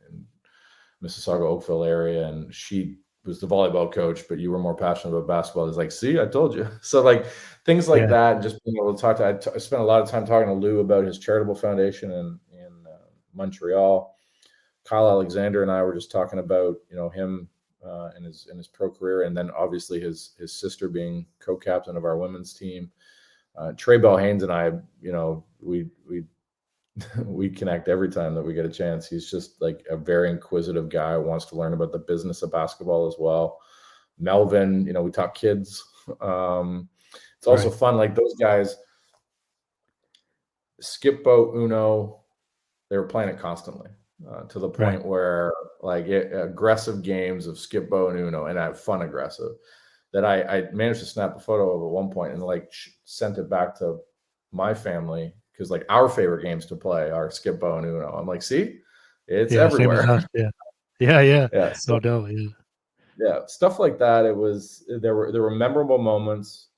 Mississauga Oakville area, and she was the volleyball coach, but you were more passionate about basketball. It's like, see, I told you. So like things like Yeah, that, and just being able to talk to. I spent a lot of time talking to Lou about his charitable foundation in Montreal. Kyle Alexander and I were just talking about him in his pro career, and then obviously his sister being co-captain of our women's team. Trey Bell Haynes and I, we we connect every time that we get a chance. He's just like a very inquisitive guy, wants to learn about the business of basketball as well. Melvin, we talk kids. It's also right, fun, like those guys, Skippo, Uno, they were playing it constantly to the right. point where like aggressive games of Skippo and Uno, and I have fun aggressive, that I managed to snap a photo of at one point and like sent it back to my family, because like our favorite games to play are Skippo and Uno. I'm like, see, it's Yeah, same as everywhere. us. Yeah, yeah, yeah. Yeah, No so doubt. Yeah, yeah, stuff like that. There were memorable moments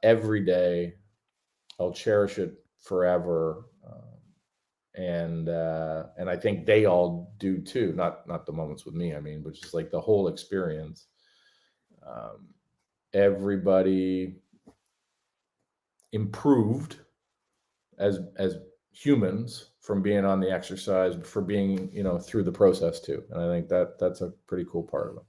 every day. I'll cherish it forever. And I think they all do too. Not the moments with me, I mean, but just like the whole experience. Um, Everybody improved as humans from being on the exercise, for being through the process too, and I think that's a pretty cool part of it.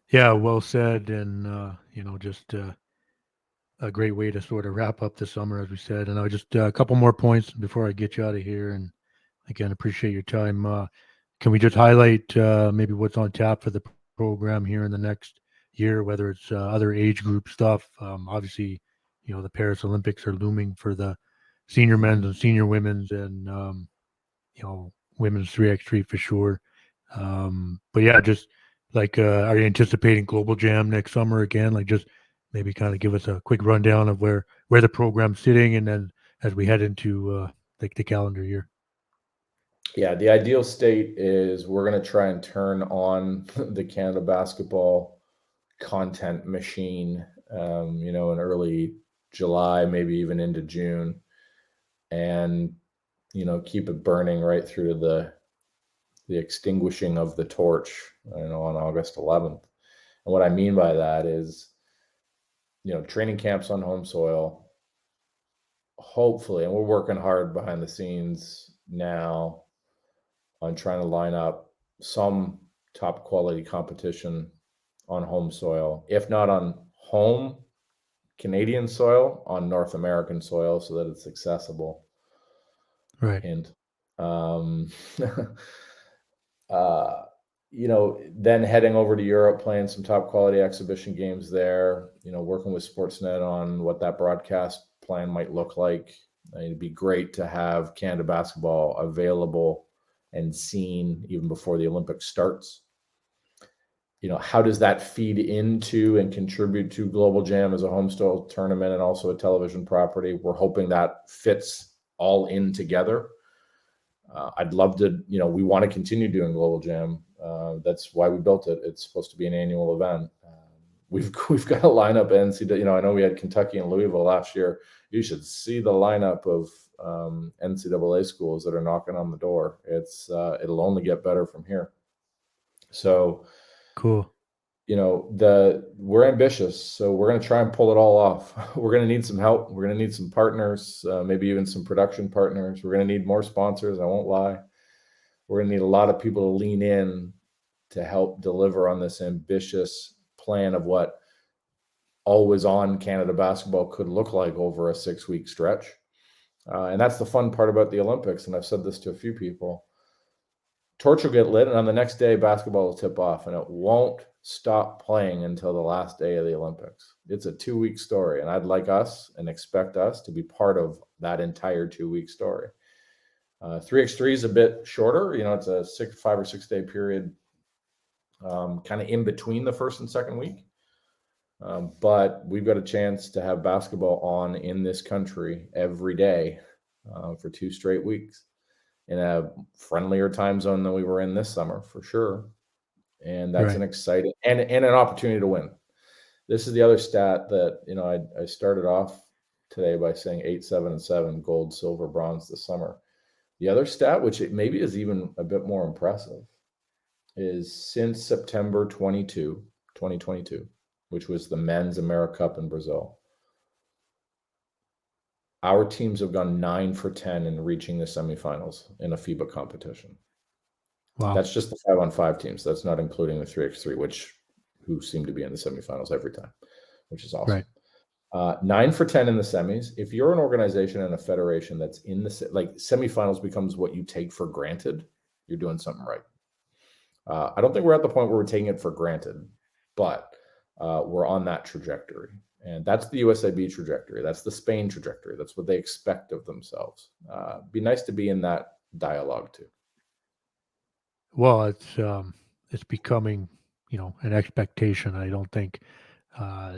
yeah. Well said, and just a great way to sort of wrap up the summer, as we said. And I just a couple more points before I get you out of here. And again, appreciate your time. Can we just highlight maybe what's on tap for the program here in the next year, whether it's other age group stuff? Obviously, the Paris Olympics are looming for the senior men's and senior women's, and women's 3x3 for sure. But yeah, just like, are you anticipating Global Jam next summer again? Like, just maybe kind of give us a quick rundown of where the program's sitting, and then as we head into like the calendar year. Yeah, the ideal state is we're going to try and turn on the Canada basketball content machine, in early July, maybe even into June, and keep it burning right through to the extinguishing of the torch, on August 11th. And what I mean by that is, training camps on home soil, hopefully, and we're working hard behind the scenes now on trying to line up some top quality competition on home soil, if not on home Canadian soil, on North American soil, so that it's accessible. Right. And then heading over to Europe, playing some top quality exhibition games there, working with Sportsnet on what that broadcast plan might look like. It'd be great to have Canada basketball available and seen even before the Olympics starts. How does that feed into and contribute to Global Jam as a homestyle tournament and also a television property? We're hoping that fits all in together. I'd love to, we want to continue doing Global Jam. That's why we built it. It's supposed to be an annual event. We've got a lineup NCAA. I know we had Kentucky and Louisville last year. You should see the lineup of NCAA schools that are knocking on the door. It'll only get better from here. So cool. We're ambitious, so we're going to try and pull it all off. We're going to need some help. We're going to need some partners, maybe even some production partners. We're going to need more sponsors. I won't lie. We're going to need a lot of people to lean in to help deliver on this ambitious plan of what always on Canada basketball could look like over a 6-week stretch. And that's the fun part about the Olympics. And I've said this to a few people. Torch will get lit, and on the next day, basketball will tip off, and it won't stop playing until the last day of the Olympics. It's a 2-week story, and I'd like us and expect us to be part of that entire 2-week story. 3x3 is a bit shorter. It's a 5 or 6 day period, kind of in between the first and second week. But we've got a chance to have basketball on in this country every day for 2 straight weeks in a friendlier time zone than we were in this summer, for sure. And that's Right. an exciting and an opportunity to win. This is the other stat that, I started off today by saying 8, 7, and 7, gold, silver, bronze this summer. The other stat, which it maybe is even a bit more impressive, is since September 2022, which was the men's America Cup in Brazil, our teams have gone 9 for 10 in reaching the semifinals in a FIBA competition. Wow. That's just the 5-on-5 teams. That's not including the 3x3, who seem to be in the semifinals every time, which is awesome. Right. 9 for 10 in the semis. If you're an organization and a federation that's in the semifinals becomes what you take for granted, you're doing something right. I don't think we're at the point where we're taking it for granted, but we're on that trajectory. And that's the USAB trajectory. That's the Spain trajectory. That's what they expect of themselves. Be nice to be in that dialogue too. Well, it's becoming, an expectation. I don't think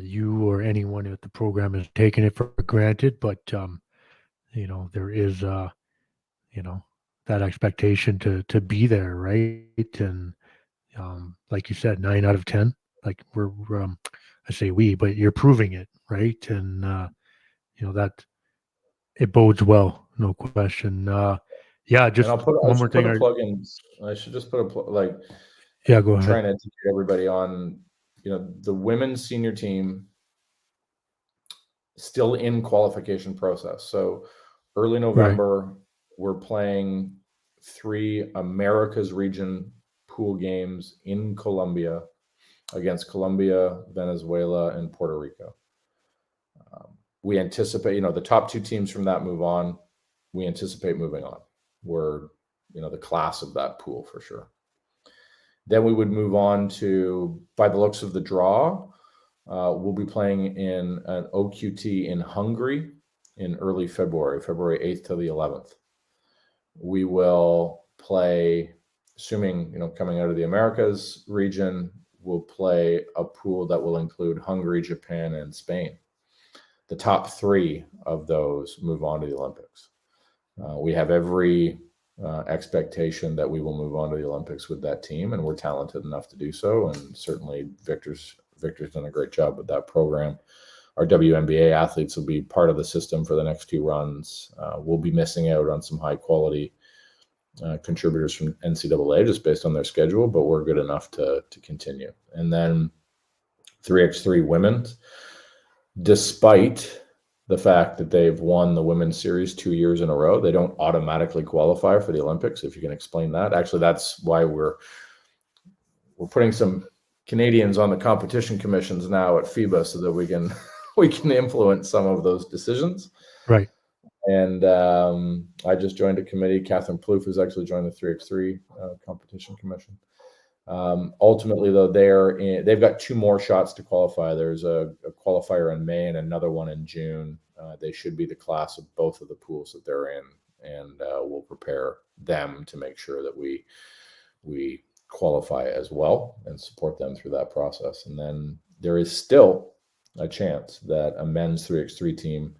you or anyone at the program is taking it for granted, but there is, that expectation to be there, right? And like you said, 9 out of 10. Like we're I say we, but you're proving it, right? And that it bodes well, no question. Yeah, just And I one more should put thing. a plug in. I should just put Yeah, go ahead. trying to educate everybody on, the women's senior team still in qualification process. So early November, we're playing 3 Americas region pool games in Colombia against Colombia, Venezuela, and Puerto Rico. We anticipate, the top 2 teams from that move on. We anticipate moving on. We're, the class of that pool for sure. Then we would move on to, by the looks of the draw, we'll be playing in an OQT in Hungary in early February 8th to the 11th. We will play, assuming, coming out of the Americas region, we'll play a pool that will include Hungary, Japan, and Spain. The top 3 of those move on to the Olympics. We have every expectation that we will move on to the Olympics with that team, and we're talented enough to do so. And certainly Victor's done a great job with that program. Our WNBA athletes will be part of the system for the next 2 runs. We'll be missing out on some high quality contributors from NCAA just based on their schedule, but we're good enough to continue. And then 3x3 women's, despite the fact that they've won the women's series 2 years in a row, they don't automatically qualify for the Olympics. If you can explain that. Actually, that's why we're putting some Canadians on the competition commissions now at FIBA so that we can influence some of those decisions. Right. And I just joined a committee. Catherine Plouffe has actually joined the 3x3 competition commission. Ultimately, though, they've got 2 more shots to qualify. There's a qualifier in May and another one in June. They should be the class of both of the pools that they're in, and we'll prepare them to make sure that we qualify as well and support them through that process. And then there is still a chance that a men's 3x3 team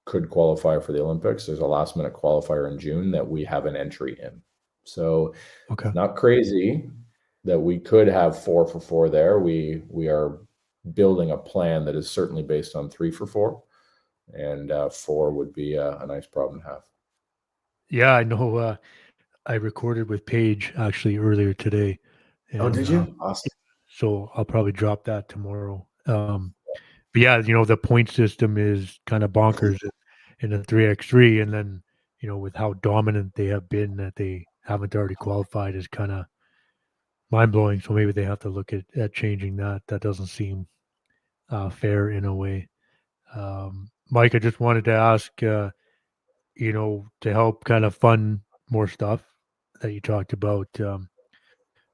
could qualify for the Olympics. There's a last minute qualifier in June that we have an entry in. So Okay. It's not crazy that we could have 4 for 4 there. We are building a plan that is certainly based on 3 for 4, and 4 would be a nice problem to have. Yeah, I know. I recorded with Paige actually earlier today. Oh, did you? Awesome. So I'll probably drop that tomorrow. But yeah, the point system is kind of bonkers in the 3x3, and then with how dominant they have been, that they haven't already qualified is kind of mind blowing. So maybe they have to look at changing that. That doesn't seem fair in a way. Mike, I just wanted to ask, to help kind of fund more stuff that you talked about.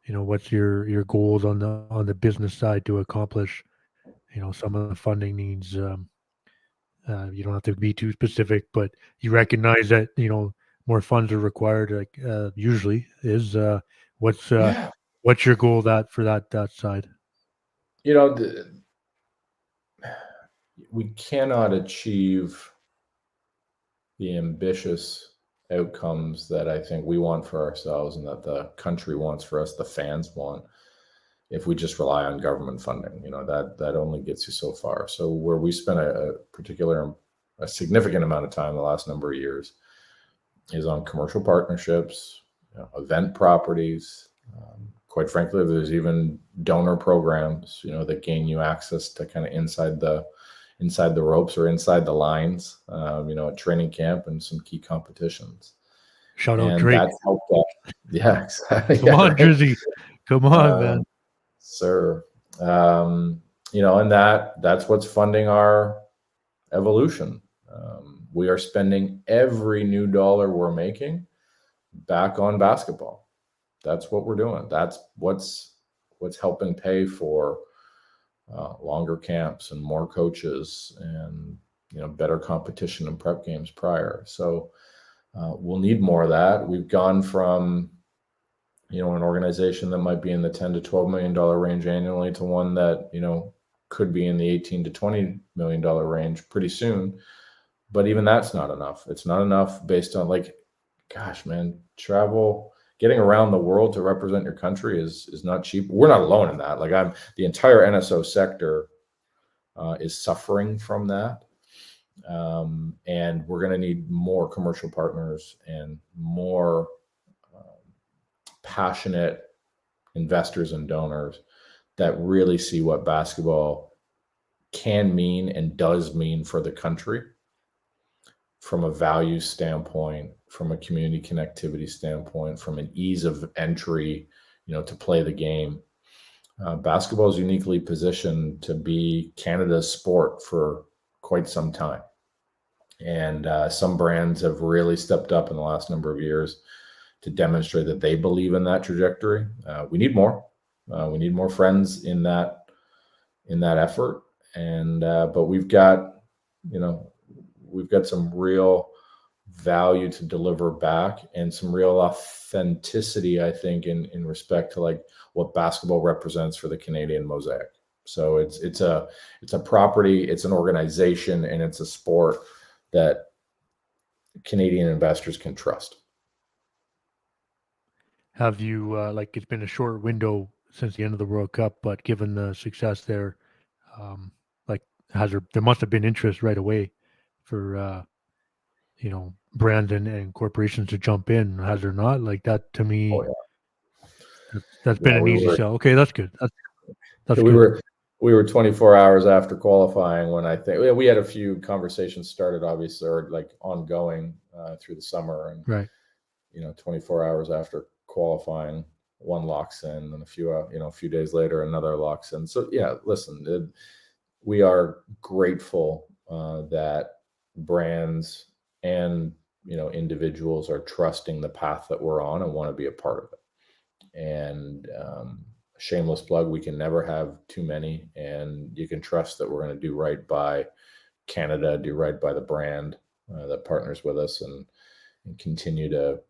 What's your goals on the business side to accomplish, some of the funding needs? You don't have to be too specific, but you recognize that more funds are required. Like usually is. What's Yeah. what's your goal for that side? We cannot achieve the ambitious outcomes that I think we want for ourselves and that the country wants for us, the fans want, if we just rely on government funding. That only gets you so far. So where we spent a significant amount of time the last number of years is on commercial partnerships, event properties. Quite frankly, there's even donor programs, that gain you access to kind of inside the ropes or inside the lines, at training camp and some key competitions. Shout out Drake. That's helped out. Yeah, exactly. Come on, Drizzy. Come on, man. Sir. And that's what's funding our evolution. We are spending every new dollar we're making back on basketball. That's what we're doing. That's what's helping pay for longer camps and more coaches and better competition and prep games prior. So we'll need more of that. We've gone from an organization that might be in the $10 to $12 million range annually to one that could be in the $18 to $20 million range pretty soon. But even that's not enough. It's not enough based on gosh, man, travel. Getting around the world to represent your country is not cheap. We're not alone in that. The entire NSO sector is suffering from that. And we're going to need more commercial partners and more passionate investors and donors that really see what basketball can mean and does mean for the country from a value standpoint, from a community connectivity standpoint, from an ease of entry, to play the game. Basketball is uniquely positioned to be Canada's sport for quite some time. And some brands have really stepped up in the last number of years to demonstrate that they believe in that trajectory. We need more. We need more friends in that effort. And but we've got some real value to deliver back and some real authenticity, I think, in respect to what basketball represents for the Canadian mosaic. So it's a property, it's an organization, and it's a sport that Canadian investors can trust. have you like it's been a short window since the end of the World Cup, but given the success there, um, like there must have been interest right away for brands and corporations to jump in. Has there not? Like that to Oh me, yeah, that's been yeah. an easy sell. Okay, that's good. That's We good. were we were 24 hours after qualifying when I think we had a few conversations started, obviously, or like ongoing through the summer, and Right. 24 hours after qualifying, one locks in, and a few days later, another locks in. So yeah, listen, we are grateful that brands and individuals are trusting the path that we're on and want to be a part of it. And shameless plug, we can never have too many, and you can trust that we're going to do right by Canada, do right by the brand that partners with us, and continue to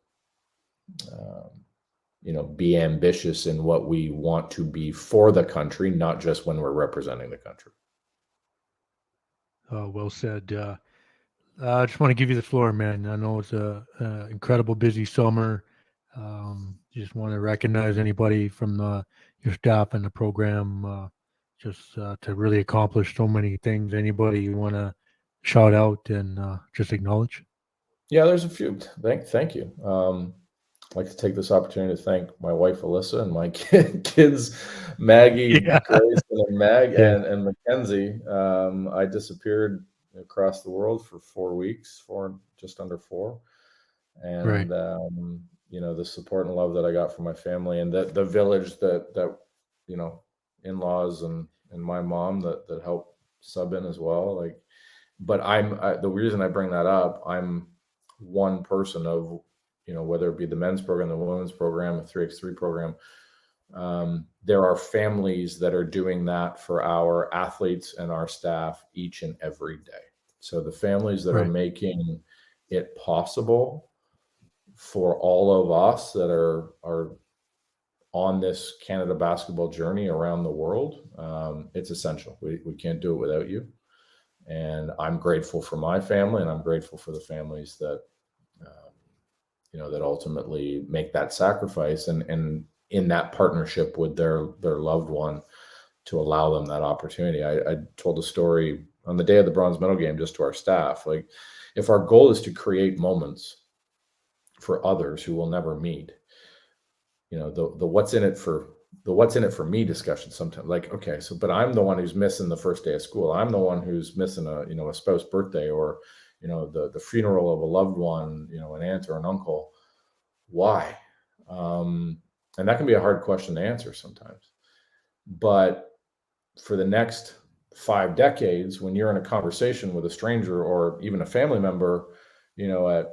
be ambitious in what we want to be for the country, not just when we're representing the country. Well said. I just want to give you the floor, man. I know it's a incredible busy summer. Just want to recognize anybody from your staff and the program, just to really accomplish so many things. Anybody you want to shout out and just acknowledge? Yeah, there's a few. Thank you. I'd like to take this opportunity to thank my wife Alyssa and my kids Maggie, Yeah, Grayson, and Mag yeah, and Mackenzie. I disappeared across the world for 4 weeks, just under four, right, and the support and love that I got from my family and the village that you know in-laws and my mom that helped sub in as well. Like, but the reason I bring that up, I'm one person of whether it be the men's program, the women's program, the 3x3 program. There are families that are doing that for our athletes and our staff each and every day. So the families that are right. making it possible for all of us that are on this Canada basketball journey around the world, it's essential. We can't do it without you. And I'm grateful for my family, and I'm grateful for the families that that ultimately make that sacrifice and in that partnership with their loved one to allow them that opportunity. I told a story on the day of the bronze medal game just to our staff. Like, if our goal is to create moments for others who will never meet, the what's in it for me discussion sometimes, like, okay, so but I'm the one who's missing the first day of school. I'm the one who's missing a spouse birthday, or the funeral of a loved one, an aunt or an uncle. Why? And that can be a hard question to answer sometimes. But for the next 5 decades, when you're in a conversation with a stranger or even a family member, at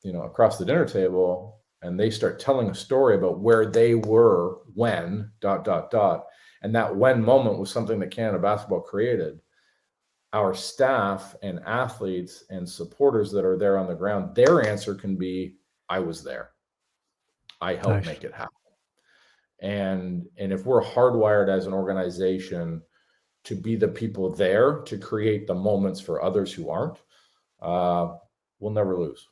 across the dinner table, and they start telling a story about where they were when ... and that when moment was something that Canada basketball created, our staff and athletes and supporters that are there on the ground, their answer can be, I was there. I helped Nice. make it happen. And if we're hardwired as an organization to be the people there to create the moments for others who aren't, we'll never lose.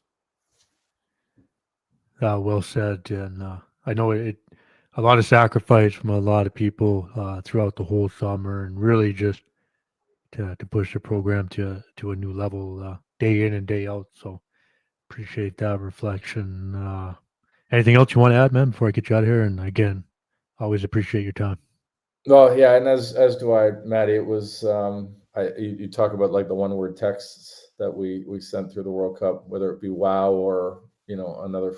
Well said. And I know a lot of sacrifice from a lot of people throughout the whole summer, and really just to push the program to a new level day in and day out. So appreciate that reflection. Anything else you want to add, man, before I get you out of here? And again, always appreciate your time. Well, yeah, and as do I, Matty. It was you talk about like the one word texts that we sent through the World Cup, whether it be wow or another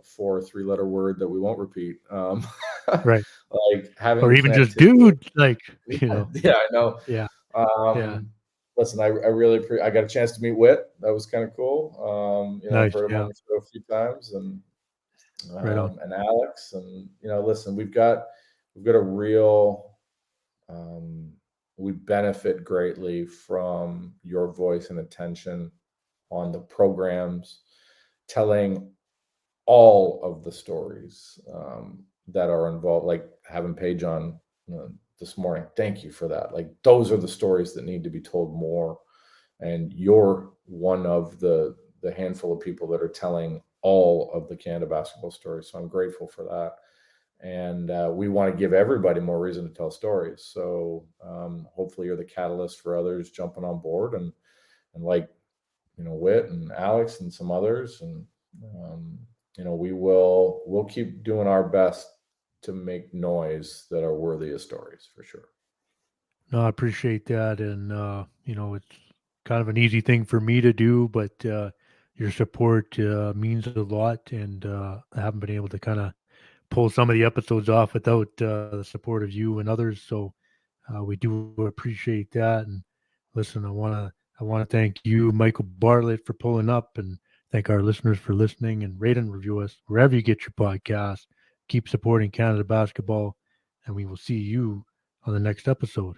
4 or 3-letter word that we won't repeat. Right. Like having Or even just connectivity. dude, like, Yeah, I know. yeah, yeah. Listen, I really I got a chance to meet Whit. That was kind of cool. I've Nice. heard him on Yeah. the show a few times, and Right on. Alex, and listen, we've got a real we benefit greatly from your voice and attention on the programs, telling all of the stories that are involved, like having Paige on this morning. Thank you for that. Like, those are the stories that need to be told more. And you're one of the handful of people that are telling all of the Canada basketball stories. So I'm grateful for that. And we want to give everybody more reason to tell stories. So hopefully you're the catalyst for others jumping on board, and like, Whit and Alex and some others. And, we'll keep doing our best to make noise that are worthy of stories, for sure. No, I appreciate that. And, it's kind of an easy thing for me to do, but your support means a lot. And I haven't been able to kind of pull some of the episodes off without the support of you and others. So we do appreciate that. And listen, I want to thank you, Michael Bartlett, for pulling up, and thank our listeners for listening, and rate and review us wherever you get your podcast. Keep supporting Canada basketball, and we will see you on the next episode.